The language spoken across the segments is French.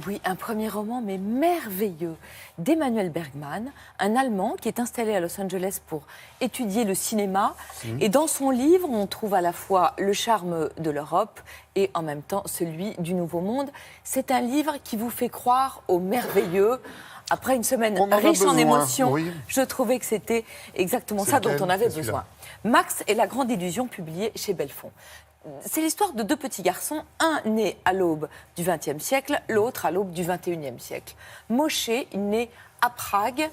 Oui, un premier roman, mais merveilleux, d'Emmanuel Bergman, un Allemand qui est installé à Los Angeles pour étudier le cinéma. Et dans son livre, on trouve à la fois le charme de l'Europe et en même temps celui du Nouveau Monde. C'est un livre qui vous fait croire au merveilleux. Après une semaine riche en émotions, je trouvais que c'était exactement ça dont on avait besoin. Max et la grande illusion, publié chez Belfond. C'est l'histoire de deux petits garçons, un né à l'aube du XXe siècle, l'autre à l'aube du XXIe siècle. Moshe, il naît à Prague,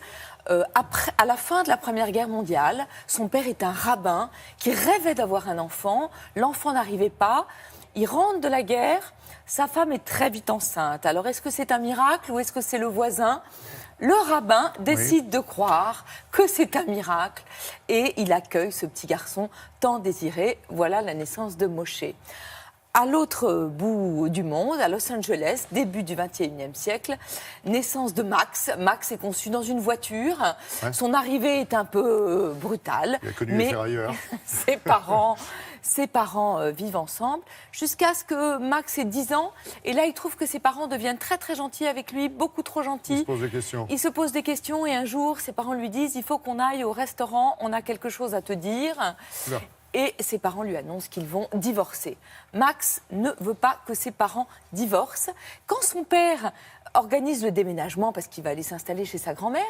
à la fin de la Première Guerre mondiale. Son père est un rabbin qui rêvait d'avoir un enfant. L'enfant n'arrivait pas. Il rentre de la guerre. Sa femme est très vite enceinte. Alors, est-ce que c'est un miracle ou est-ce que c'est le voisin ? Le rabbin décide de croire que c'est un miracle et il accueille ce petit garçon tant désiré. Voilà la naissance de Moshe. À l'autre bout du monde, à Los Angeles, début du XXIe siècle, naissance de Max. Max est conçu dans une voiture. Son arrivée est un peu brutale. Il a connu les ferrailleurs. Ses parents vivent ensemble jusqu'à ce que Max ait 10 ans. Et là, il trouve que ses parents deviennent très très gentils avec lui, beaucoup trop gentils. Il se pose des questions. Il se pose des questions et un jour, ses parents lui disent « Il faut qu'on aille au restaurant, on a quelque chose à te dire ». Et ses parents lui annoncent qu'ils vont divorcer. Max ne veut pas que ses parents divorcent. Quand son père organise le déménagement, parce qu'il va aller s'installer chez sa grand-mère,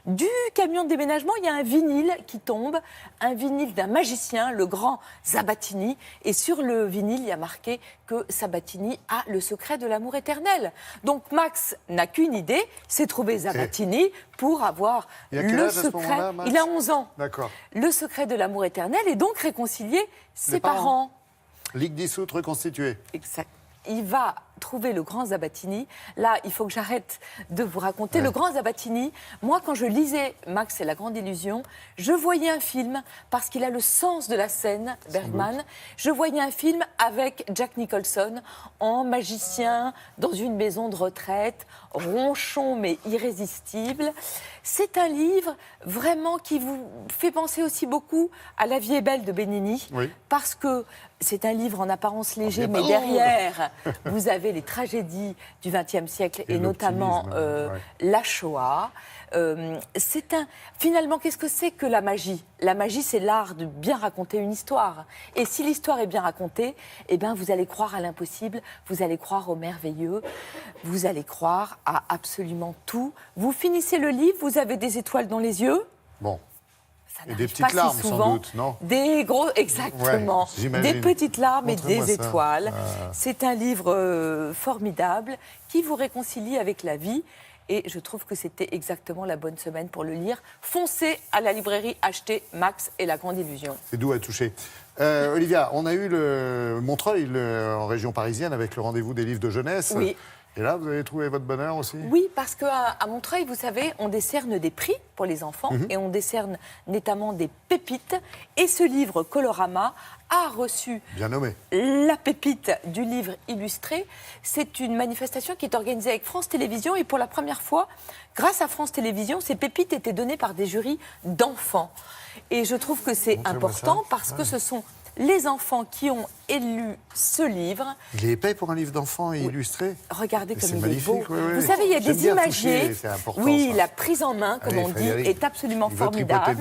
du camion de déménagement, il y a un vinyle qui tombe, un vinyle d'un magicien, le grand Sabatini. Et sur le vinyle, il y a marqué que Sabatini a le secret de l'amour éternel. Donc Max n'a qu'une idée, c'est trouver Sabatini pour avoir le secret. Il a 11 ans. D'accord. Le secret de l'amour éternel et donc réconcilier ses parents. Ligue dissoute, reconstituée. Exact. Il va trouver le grand Sabatini. Là, il faut que j'arrête de vous raconter. Le grand Sabatini, moi, quand je lisais Max et la grande illusion, je voyais un film, parce qu'il a le sens de la scène, Bergman, je voyais un film avec Jack Nicholson en magicien, dans une maison de retraite, ronchon mais irrésistible. C'est un livre vraiment qui vous fait penser aussi beaucoup à La vie est belle de Benigni, parce que c'est un livre en apparence léger, mais derrière, vous avez les tragédies du XXe siècle et notamment la Shoah. Finalement, qu'est-ce que c'est que la magie ? La magie, c'est l'art de bien raconter une histoire. Et si l'histoire est bien racontée, eh bien, vous allez croire à l'impossible, vous allez croire au merveilleux, vous allez croire à absolument tout. Vous finissez le livre, vous avez des étoiles dans les yeux. Bon. Et des petites larmes, sans doute, non ? Des gros, exactement. Des petites larmes et des étoiles. C'est un livre formidable qui vous réconcilie avec la vie. Et je trouve que c'était exactement la bonne semaine pour le lire. Foncez à la librairie, achetez Max et la grande illusion. C'est doux à toucher. Olivia, on a eu le Montreuil en région parisienne avec le rendez-vous des livres de jeunesse. Oui. Et là, vous avez trouvé votre bonheur aussi ? Oui, parce qu'à Montreuil, vous savez, on décerne des prix pour les enfants et on décerne notamment des pépites. Et ce livre, Colorama, a reçu la pépite du livre illustré. C'est une manifestation qui est organisée avec France Télévisions et pour la première fois, grâce à France Télévisions, ces pépites étaient données par des jurys d'enfants. Et je trouve que c'est important parce que ce sont les enfants qui ont élu ce livre. Il est épais pour un livre d'enfants illustré. Regardez comme il est beau. Vous savez, il y a des imagiers. Important, oui, la prise en main, comme on dit, est absolument formidable.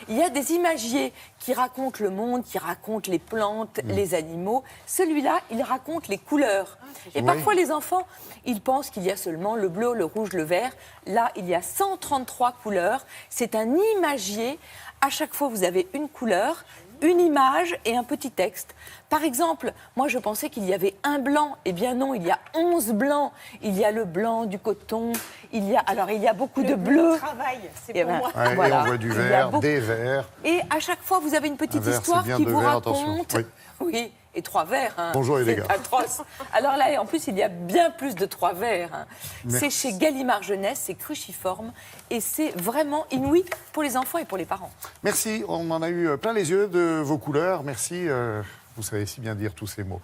Il y a des imagiers qui racontent le monde, qui racontent les plantes, les animaux. Celui-là, il raconte les couleurs. Et parfois, les enfants, ils pensent qu'il y a seulement le bleu, le rouge, le vert. Là, il y a 133 couleurs. C'est un imagier. À chaque fois, vous avez une couleur, une image et un petit texte. Par exemple, moi je pensais qu'il y avait un blanc. Eh bien non, il y a 11 blancs. Il y a le blanc du coton, il y a beaucoup de bleu. Travail, c'est pour moi. Et on voit du vert, des verts. Et à chaque fois, vous avez une petite histoire qui vous raconte. Oui, et 3 verts. Bonjour les gars. C'est atroce. Alors là, en plus, il y a bien plus de 3 verts. C'est chez Gallimard Jeunesse, c'est cruciforme. Et c'est vraiment inouï pour les enfants et pour les parents. Merci, on en a eu plein les yeux de vos couleurs. Merci, vous savez si bien dire tous ces mots.